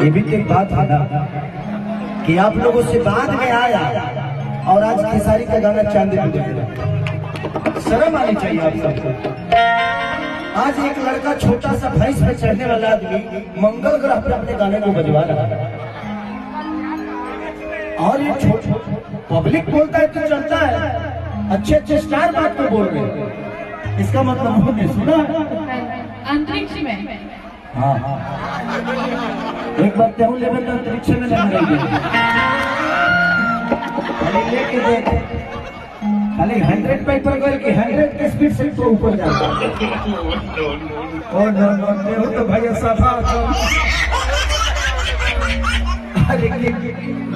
ये भी तो एक बात है ना कि आप लोगों से बाद में आया और आज खेसारी का गाना चांदी पे बज रहा। शर्म आनी चाहिए आप सबको। आज एक लड़का छोटा सा भैंस पे चढ़ने वाला आदमी मंगल ग्रह पे अपने गाने को बजवा रहा है और ये पब्लिक बोलता है तो चलता है। अच्छे अच्छे स्टार बात को बोल रहे हैं, इसका मतलब हमने सुना अंतरिक्ष में। हाँ एक बार तेहू लेवल अंतरिक्ष में लग रही है। खाली लेके देख, खाली 100 पेपर गए कि 100 की स्पीड से तो ऊपर जाता है। और तेहू तो भैया सफा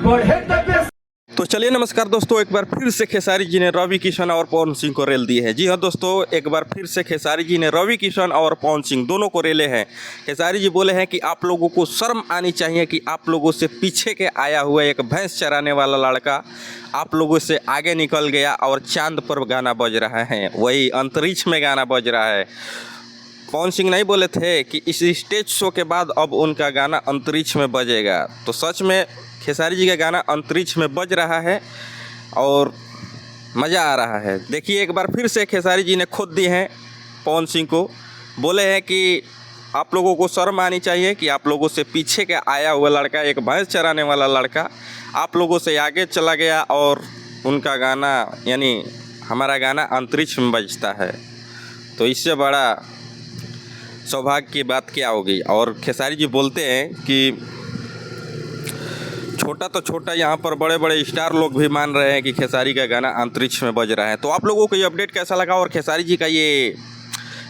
बढ़े तब। तो चलिए नमस्कार दोस्तों, एक बार फिर से खेसारी जी ने रवि किशन और पवन सिंह को रेल दी है। जी हाँ दोस्तों, एक बार फिर से खेसारी जी ने रवि किशन और पवन सिंह दोनों को रेले हैं। खेसारी जी बोले हैं कि आप लोगों को शर्म आनी चाहिए कि आप लोगों से पीछे के आया हुआ एक भैंस चराने वाला लड़का आप लोगों से आगे निकल गया और चांद पर गाना बज रहा है, वही अंतरिक्ष में गाना बज रहा है। पवन सिंह नहीं बोले थे कि इस स्टेज शो के बाद अब उनका गाना अंतरिक्ष में बजेगा, तो सच में खेसारी जी का गाना अंतरिक्ष में बज रहा है और मज़ा आ रहा है। देखिए एक बार फिर से खेसारी जी ने खुद दी हैं पवन सिंह को, बोले हैं कि आप लोगों को शर्म आनी चाहिए कि आप लोगों से पीछे का आया हुआ लड़का, एक भैंस चराने वाला लड़का आप लोगों से आगे चला गया और उनका गाना यानी हमारा गाना अंतरिक्ष में बजता है। तो इससे बड़ा सौभाग्य की बात क्या होगी। और खेसारी जी बोलते हैं कि छोटा तो छोटा, यहाँ पर बड़े बड़े स्टार लोग भी मान रहे हैं कि खेसारी का गाना अंतरिक्ष में बज रहा है। तो आप लोगों को ये अपडेट कैसा लगा और खेसारी जी का ये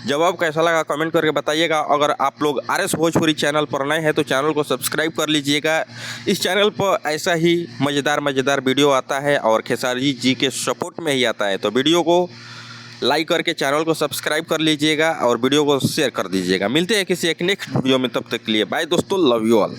जवाब कैसा लगा कमेंट करके बताइएगा। अगर आप लोग RS भोजपुरी चैनल पर नए हैं तो चैनल को सब्सक्राइब कर लीजिएगा। इस चैनल पर ऐसा ही मज़ेदार वीडियो आता है और खेसारी जी के सपोर्ट में ही आता है। तो वीडियो को लाइक करके चैनल को सब्सक्राइब कर लीजिएगा और वीडियो को शेयर कर दीजिएगा। मिलते हैं किसी एक नेक्स्ट वीडियो में, तब तक के लिए बाय दोस्तों, लव यू ऑल।